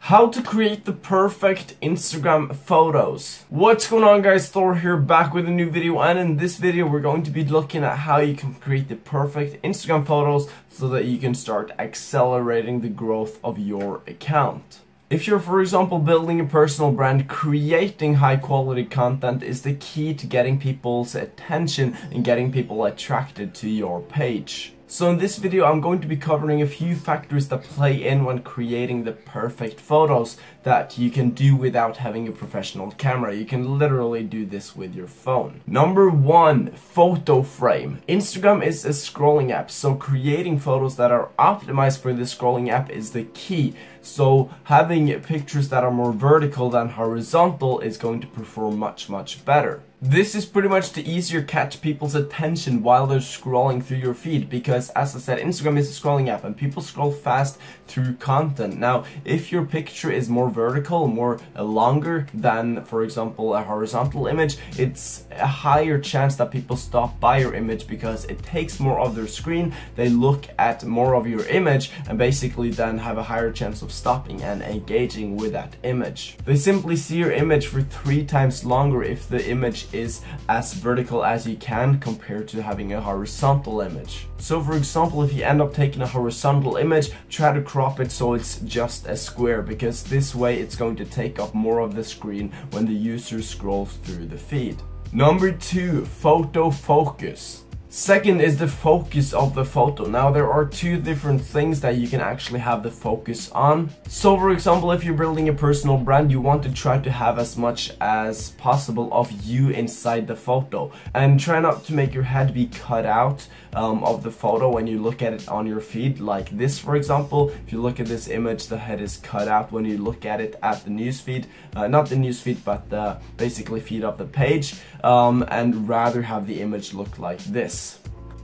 How to create the perfect Instagram photos. What's going on, guys? Thor here, back with a new video, and in this video we're going to be looking at how you can create the perfect Instagram photos so that you can start accelerating the growth of your account. If you're, for example, building a personal brand, creating high quality content is the key to getting people's attention and getting people attracted to your page. So in this video I'm going to be covering a few factors that play in when creating the perfect photos that you can do without having a professional camera. You can literally do this with your phone. Number 1, photo frame. Instagram is a scrolling app, so creating photos that are optimized for the scrolling app is the key. So having pictures that are more vertical than horizontal is going to perform much better. This is pretty much to easier catch people's attention while they're scrolling through your feed, because as I said, Instagram is a scrolling app and people scroll fast through content. Now, if your picture is more vertical, more longer than, for example, a horizontal image, it's a higher chance that people stop by your image because it takes more of their screen, they look at more of your image and basically then have a higher chance of stopping and engaging with that image. They simply see your image for 3 times longer if the image is as vertical as you can compared to having a horizontal image. So for example, if you end up taking a horizontal image, try to crop it so it's just a square, because this way it's going to take up more of the screen when the user scrolls through the feed. Number 2, photo focus. Second is the focus of the photo. Now there are 2 different things that you can actually have the focus on. So for example, if you're building a personal brand, you want to try to have as much as possible of you inside the photo, and try not to make your head be cut out of the photo when you look at it on your feed, like this for example. If you look at this image, the head is cut out when you look at it at the newsfeed, not the newsfeed but the basically feed of the page, and rather have the image look like this.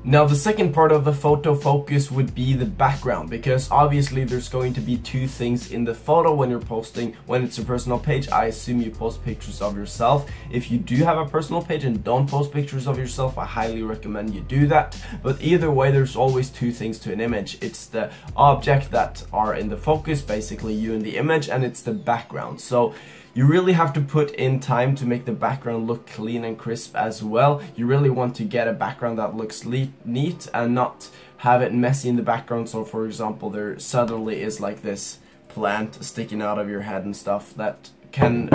Now the second part of the photo focus would be the background, because obviously there's going to be 2 things in the photo when you're posting. When it's a personal page, I assume you post pictures of yourself. If you do have a personal page and don't post pictures of yourself, I highly recommend you do that. But either way, there's always 2 things to an image. It's the object that are in the focus, basically you in the image, and it's the background. So you really have to put in time to make the background look clean and crisp as well. You really want to get a background that looks neat and not have it messy in the background. So for example, there suddenly is like this plant sticking out of your head and stuff that can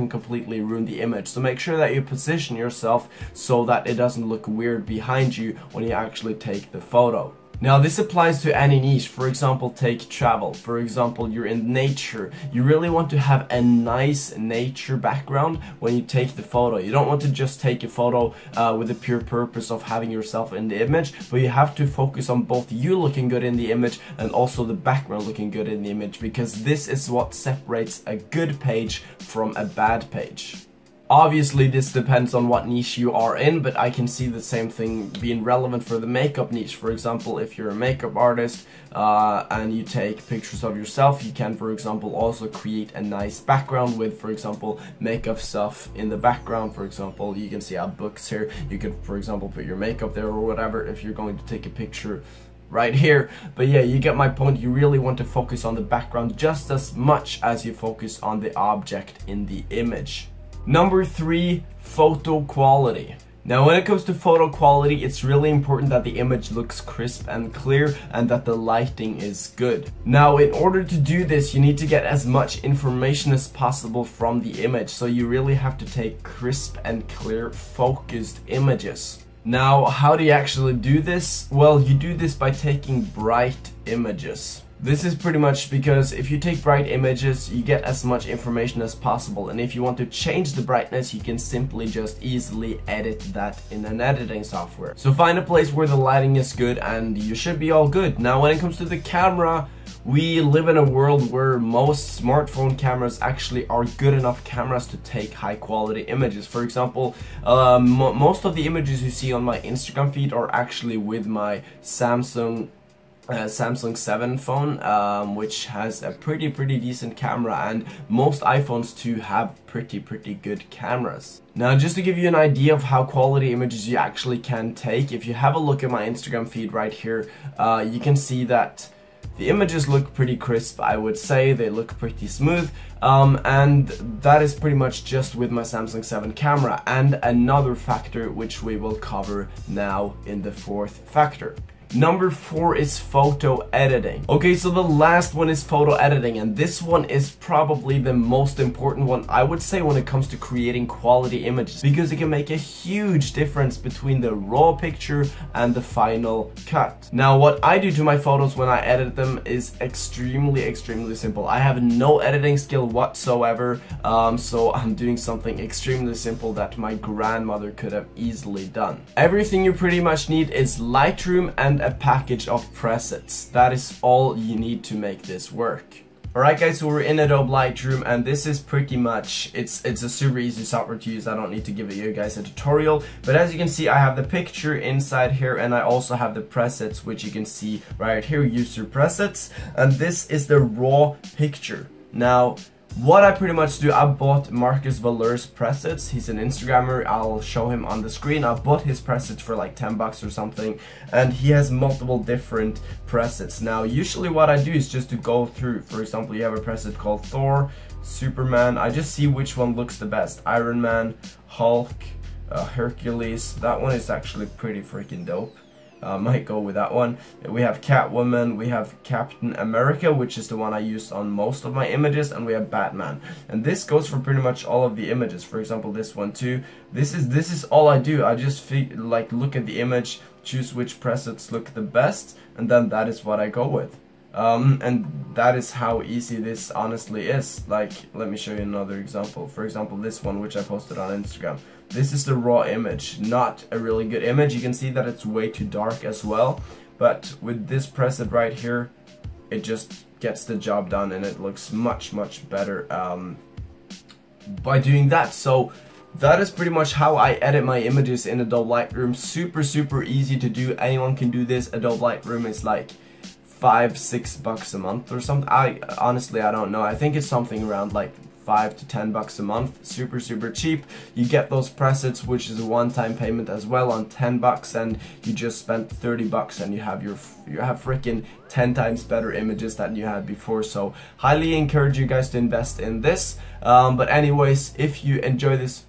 completely ruin the image. So make sure that you position yourself so that it doesn't look weird behind you when you actually take the photo. Now this applies to any niche. For example, take travel. For example, you're in nature. You really want to have a nice nature background when you take the photo. You don't want to just take a photo with the pure purpose of having yourself in the image, but you have to focus on both you looking good in the image and also the background looking good in the image, because this is what separates a good page from a bad page. Obviously this depends on what niche you are in, but I can see the same thing being relevant for the makeup niche. For example, if you're a makeup artist and you take pictures of yourself, you can, for example, also create a nice background with, for example, makeup stuff in the background. For example, you can see our books here. You could, for example, put your makeup there or whatever if you're going to take a picture right here. But yeah, you get my point. You really want to focus on the background just as much as you focus on the object in the image. Number 3, photo quality. Now when it comes to photo quality, it's really important that the image looks crisp and clear and that the lighting is good. Now in order to do this, you need to get as much information as possible from the image, so you really have to take crisp and clear focused images. Now how do you actually do this? Well, you do this by taking bright images. This is pretty much because if you take bright images, you get as much information as possible, and if you want to change the brightness, you can simply just easily edit that in an editing software. So find a place where the lighting is good and you should be all good. Now when it comes to the camera, we live in a world where most smartphone cameras actually are good enough cameras to take high quality images. For example, most of the images you see on my Instagram feed are actually with my Samsung 7 phone, which has a pretty decent camera, and most iPhones too have pretty good cameras. Now just to give you an idea of how quality images you actually can take, if you have a look at my Instagram feed right here, you can see that the images look pretty crisp, I would say. They look pretty smooth, and that is pretty much just with my Samsung 7 camera. And another factor which we will cover now in the fourth factor. Number 4 is photo editing. Okay, so the last one is photo editing, and this one is probably the most important one, I would say, when it comes to creating quality images, because it can make a huge difference between the raw picture and the final cut. Now, what I do to my photos when I edit them is extremely simple. I have no editing skill whatsoever, so I'm doing something extremely simple that my grandmother could have easily done. Everything you pretty much need is Lightroom and a package of presets. That is all you need to make this work. Alright guys, so we're in Adobe Lightroom, and this is pretty much, it's a super easy software to use. I don't need to give you guys a tutorial, but as you can see, I have the picture inside here, and I also have the presets, which you can see right here, user presets, and this is the raw picture. Now, what I pretty much do, I bought Marcus Valur's presets. He's an Instagrammer. I'll show him on the screen. I bought his presets for like 10 bucks or something, and he has multiple different presets. Now, usually what I do is just to go through. For example, you have a preset called Thor, Superman. I just see which one looks the best. Iron Man, Hulk, Hercules. That one is actually pretty freaking dope. Might go with that one. We have Catwoman, we have Captain America, which is the one I used on most of my images, and we have Batman. And this goes for pretty much all of the images. For example, this one too. This is all I do. I just like look at the image, choose which presets look the best, and then that is what I go with. And that is how easy this honestly is. Like, let me show you another example. For example, this one, which I posted on Instagram. This is the raw image, not a really good image. You can see that it's way too dark as well, but with this preset right here, it just gets the job done, and it looks much better by doing that. So that is pretty much how I edit my images in Adobe Lightroom. Super easy to do. Anyone can do this. Adobe Lightroom is like $5-6 bucks a month or something. Honestly, I don't know. I think it's something around like $5 to $10 bucks a month. Super cheap. You get those presets, which is a one-time payment as well, on 10 bucks, and you just spent 30 bucks, and you have freaking 10 times better images than you had before. So highly encourage you guys to invest in this. But anyways, if you enjoy this,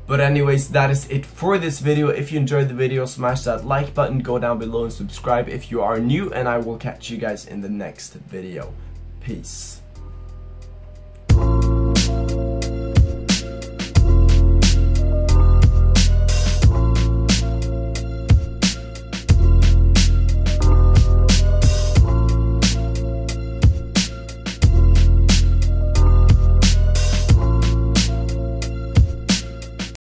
that is it for this video. If you enjoyed the video, smash that like button, go down below and subscribe if you are new, and I will catch you guys in the next video. Peace.